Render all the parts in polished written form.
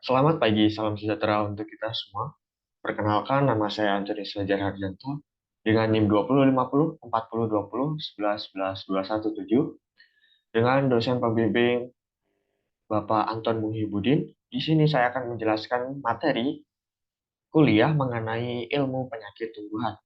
Selamat pagi, salam sejahtera untuk kita semua. Perkenalkan, nama saya Antoni Slajar Harjanto dengan NIM 2050 4020 11 11 217 dengan dosen pembimbing Bapak Anton Muhibudin. Di sini saya akan menjelaskan materi kuliah mengenai ilmu penyakit tumbuhan.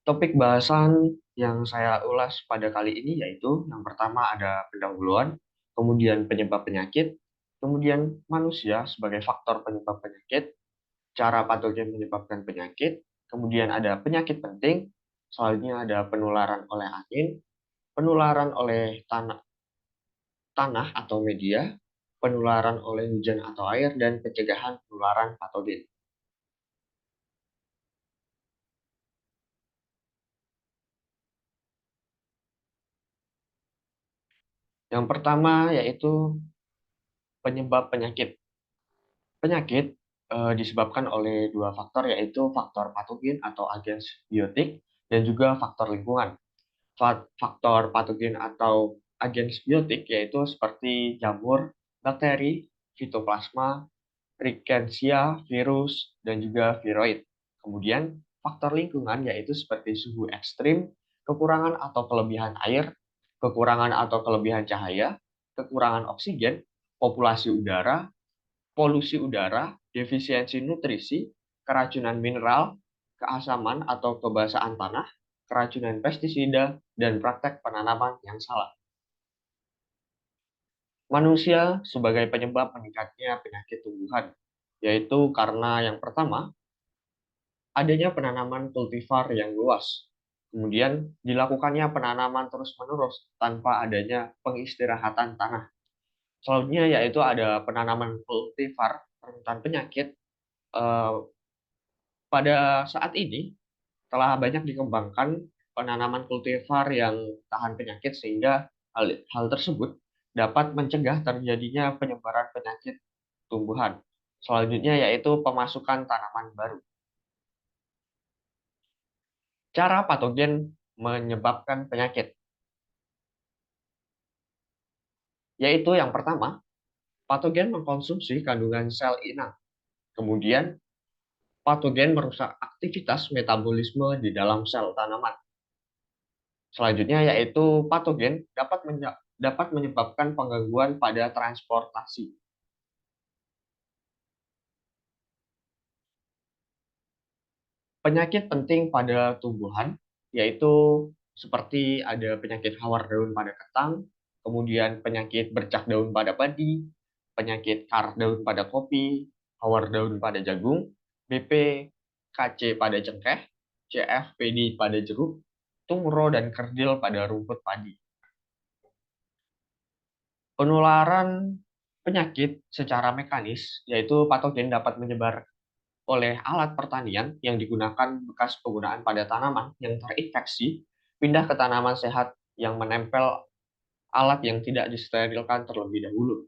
Topik bahasan yang saya ulas pada kali ini yaitu yang pertama ada pendahuluan, kemudian penyebab penyakit, kemudian manusia sebagai faktor penyebab penyakit, cara patogen menyebabkan penyakit, kemudian ada penyakit penting, selanjutnya ada penularan oleh angin, penularan oleh tanah atau media, penularan oleh hujan atau air, dan pencegahan penularan patogen. Yang pertama yaitu penyebab penyakit. Penyakit disebabkan oleh dua faktor yaitu faktor patogen atau agens biotik dan juga faktor lingkungan. Faktor patogen atau agens biotik yaitu seperti jamur, bakteri, fitoplasma, rickettsia, virus, dan juga viroid. Kemudian faktor lingkungan yaitu seperti suhu ekstrim, kekurangan atau kelebihan air, kekurangan atau kelebihan cahaya, kekurangan oksigen, populasi udara, polusi udara, defisiensi nutrisi, keracunan mineral, keasaman atau kebasaan tanah, keracunan pestisida, dan praktek penanaman yang salah. Manusia sebagai penyebab meningkatnya penyakit tumbuhan, yaitu karena yang pertama, adanya penanaman kultivar yang luas. Kemudian dilakukannya penanaman terus-menerus tanpa adanya pengistirahatan tanah. Selanjutnya yaitu ada penanaman kultivar rentan penyakit. Eh, Pada saat ini telah banyak dikembangkan penanaman kultivar yang tahan penyakit sehingga hal tersebut dapat mencegah terjadinya penyebaran penyakit tumbuhan. Selanjutnya yaitu pemasukan tanaman baru. Cara patogen menyebabkan penyakit, yaitu yang pertama, patogen mengkonsumsi kandungan sel inang. Kemudian, patogen merusak aktivitas metabolisme di dalam sel tanaman. Selanjutnya yaitu patogen dapat menyebabkan penggangguan pada transportasi. Penyakit penting pada tumbuhan yaitu seperti ada penyakit hawar daun pada ketang, kemudian penyakit bercak daun pada padi, penyakit karat daun pada kopi, hawar daun pada jagung, BP, KC pada cengkeh, CFPD pada jeruk, tungro dan kerdil pada rumput padi. Penularan penyakit secara mekanis, yaitu patogen dapat menyebar oleh alat pertanian yang digunakan bekas penggunaan pada tanaman yang terinfeksi, pindah ke tanaman sehat yang menempel alat yang tidak disterilkan terlebih dahulu.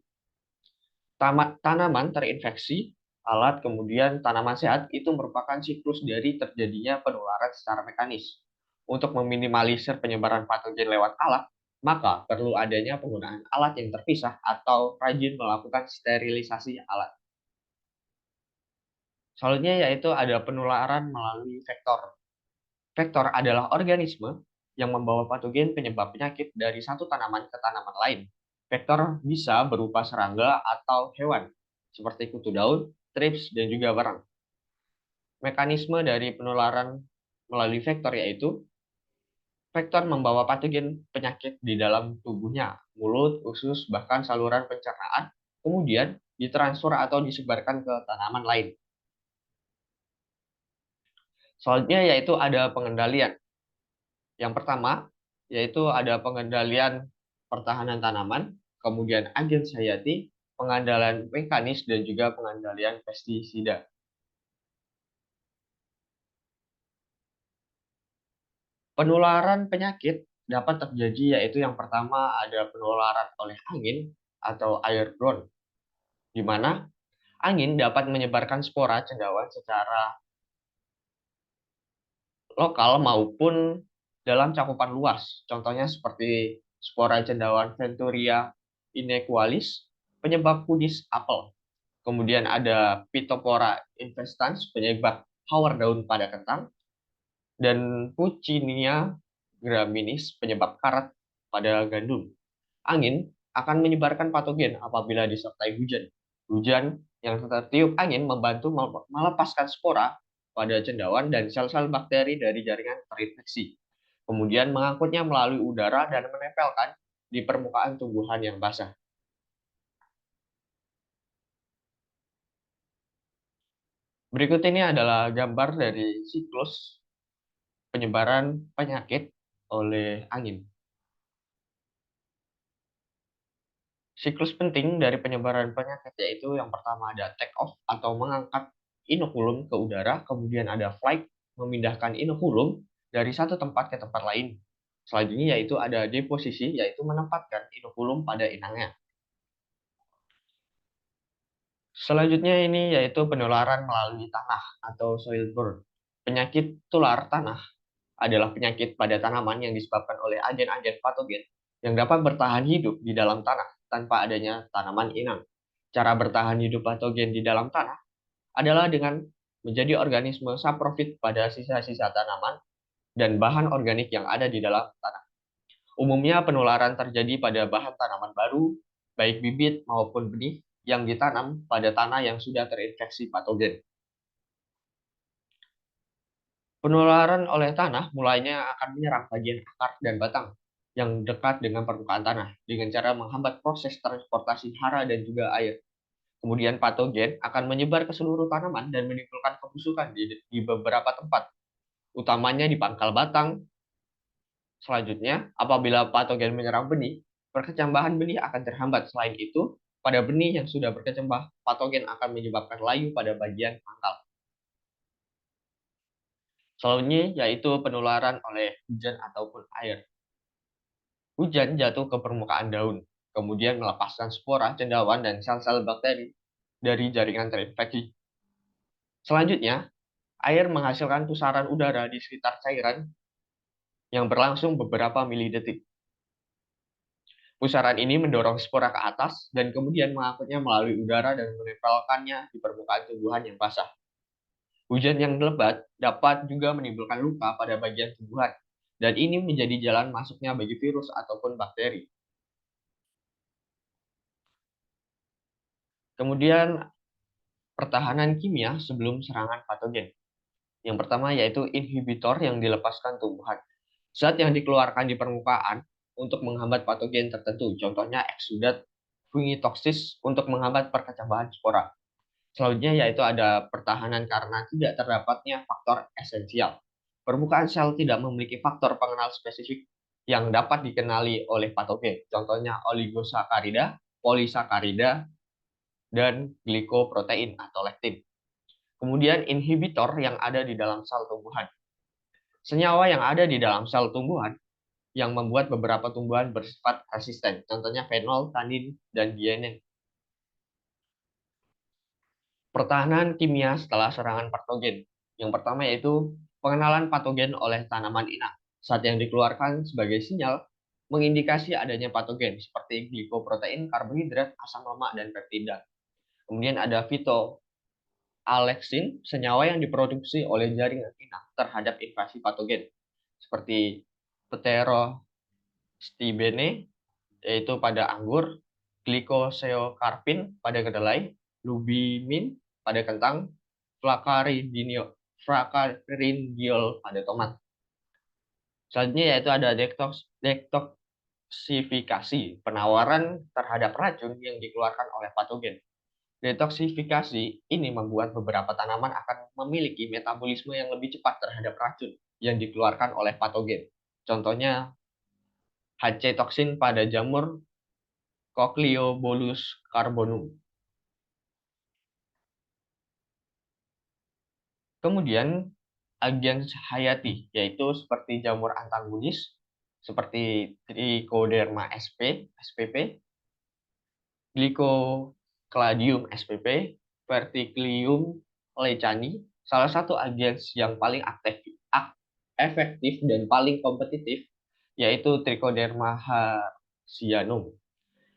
Tanaman terinfeksi, alat, kemudian tanaman sehat itu merupakan siklus dari terjadinya penularan secara mekanis. Untuk meminimalisir penyebaran patogen lewat alat, maka perlu adanya penggunaan alat yang terpisah atau rajin melakukan sterilisasi alat. Selanjutnya yaitu ada penularan melalui vektor. Vektor adalah organisme yang membawa patogen penyebab penyakit dari satu tanaman ke tanaman lain. Vektor bisa berupa serangga atau hewan, seperti kutu daun, trips, dan juga berang. Mekanisme dari penularan melalui vektor yaitu vektor membawa patogen penyakit di dalam tubuhnya, mulut, usus, bahkan saluran pencernaan, kemudian ditransfer atau disebarkan ke tanaman lain. Selanjutnya yaitu ada pengendalian. Yang pertama, yaitu ada pengendalian pertahanan tanaman, kemudian agens hayati, pengendalian mekanis, dan juga pengendalian pestisida. Penularan penyakit dapat terjadi yaitu yang pertama ada penularan oleh angin atau airborne, di mana angin dapat menyebarkan spora cendawan secara lokal maupun dalam cakupan luas. Contohnya seperti spora cendawan Venturia inequalis, penyebab kudis apel. Kemudian ada Phytophthora infestans, penyebab hawar daun pada kentang, dan Puccinia graminis, penyebab karat pada gandum. Angin akan menyebarkan patogen apabila disertai hujan. Hujan yang tertiup angin membantu melepaskan spora pada cendawan dan sel-sel bakteri dari jaringan terinfeksi. Kemudian mengangkutnya melalui udara dan menempelkan di permukaan tumbuhan yang basah. Berikut ini adalah gambar dari siklus penyebaran penyakit oleh angin. Siklus penting dari penyebaran penyakit yaitu yang pertama ada take off atau mengangkat inokulum ke udara, kemudian ada flight, memindahkan inokulum dari satu tempat ke tempat lain. Selanjutnya yaitu ada deposisi, yaitu menempatkan inokulum pada inangnya. Selanjutnya ini yaitu penularan melalui tanah atau soilborne. Penyakit tular tanah adalah penyakit pada tanaman yang disebabkan oleh agen-agen patogen yang dapat bertahan hidup di dalam tanah tanpa adanya tanaman inang. Cara bertahan hidup patogen di dalam tanah adalah dengan menjadi organisme saprofit pada sisa-sisa tanaman dan bahan organik yang ada di dalam tanah. Umumnya penularan terjadi pada bahan tanaman baru, baik bibit maupun benih yang ditanam pada tanah yang sudah terinfeksi patogen. Penularan oleh tanah mulainya akan menyerang bagian akar dan batang yang dekat dengan permukaan tanah dengan cara menghambat proses transportasi hara dan juga air. Kemudian patogen akan menyebar ke seluruh tanaman dan menimbulkan kebusukan di beberapa tempat, utamanya di pangkal batang. Selanjutnya, apabila patogen menyerang benih, perkecambahan benih akan terhambat. Selain itu, pada benih yang sudah berkecambah, patogen akan menyebabkan layu pada bagian pangkal. Selanjutnya yaitu penularan oleh hujan ataupun air. Hujan jatuh ke permukaan daun, kemudian melepaskan spora, cendawan, dan sel-sel bakteri dari jaringan terinfeksi. Selanjutnya, air menghasilkan pusaran udara di sekitar cairan yang berlangsung beberapa milidetik. Pusaran ini mendorong spora ke atas dan kemudian mengangkutnya melalui udara dan menempelkannya di permukaan tumbuhan yang basah. Hujan yang lebat dapat juga menimbulkan luka pada bagian tumbuhan, dan ini menjadi jalan masuknya bagi virus ataupun bakteri. Kemudian, pertahanan kimia sebelum serangan patogen. Yang pertama yaitu inhibitor yang dilepaskan tumbuhan. Zat yang dikeluarkan di permukaan untuk menghambat patogen tertentu, contohnya eksudat fungitoksis untuk menghambat perkecambahan spora. Selanjutnya yaitu ada pertahanan karena tidak terdapatnya faktor esensial. Permukaan sel tidak memiliki faktor pengenal spesifik yang dapat dikenali oleh patogen, contohnya oligosakarida, polisakarida, dan glikoprotein atau lektin. Kemudian inhibitor yang ada di dalam sel tumbuhan. Senyawa yang ada di dalam sel tumbuhan yang membuat beberapa tumbuhan bersifat resisten, contohnya fenol, tanin, dan guanin. Pertahanan kimia setelah serangan patogen. Yang pertama yaitu pengenalan patogen oleh tanaman inang. Zat yang dikeluarkan sebagai sinyal mengindikasi adanya patogen seperti glikoprotein, karbohidrat, asam lemak, dan peptida. Kemudian ada phytoalexin, senyawa yang diproduksi oleh jaringan inang terhadap invasi patogen seperti Pterostibene yaitu pada anggur, glikoseokarpin pada kedelai, lubimin pada kentang, flakarindiol pada tomat. Selanjutnya yaitu ada detoksifikasi, penawaran terhadap racun yang dikeluarkan oleh patogen. Detoksifikasi ini membuat beberapa tanaman akan memiliki metabolisme yang lebih cepat terhadap racun yang dikeluarkan oleh patogen. Contohnya HC toksin pada jamur Cochleobolus carbonum. Kemudian agen hayati yaitu seperti jamur antagonis seperti Trichoderma spp, Glycocladium spp, Verticillium lechani. Salah satu agen yang paling efektif dan paling kompetitif yaitu Trichoderma hertzianum.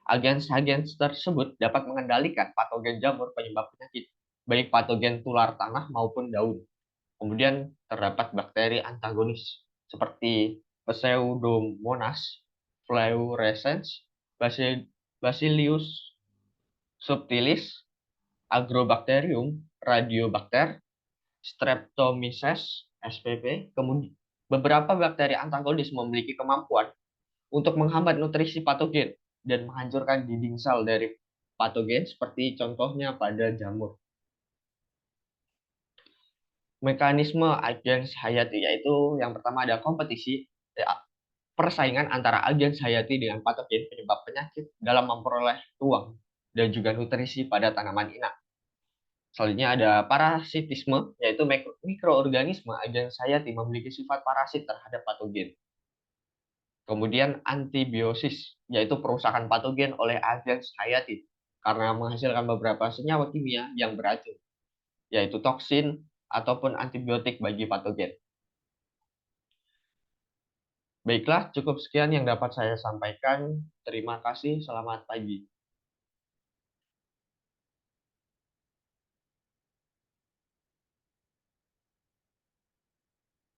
Agens-agens tersebut dapat mengendalikan patogen jamur penyebab penyakit, baik patogen tular tanah maupun daun. Kemudian terdapat bakteri antagonis seperti Pseudomonas fluorescens, Bacillus subtilis, Agrobacterium, Radiobacter, Streptomyces spp. Kemudian beberapa bakteri antagonis memiliki kemampuan untuk menghambat nutrisi patogen dan menghancurkan dinding sel dari patogen seperti contohnya pada jamur. Mekanisme agens hayati yaitu yang pertama ada kompetisi, persaingan antara agens hayati dengan patogen penyebab penyakit dalam memperoleh ruang dan juga nutrisi pada tanaman inang. Selanjutnya ada parasitisme, yaitu mikroorganisme agens hayati memiliki sifat parasit terhadap patogen. Kemudian antibiosis, yaitu perusakan patogen oleh agens hayati karena menghasilkan beberapa senyawa kimia yang beracun, yaitu toksin ataupun antibiotik bagi patogen. Baiklah, cukup sekian yang dapat saya sampaikan. Terima kasih, selamat pagi.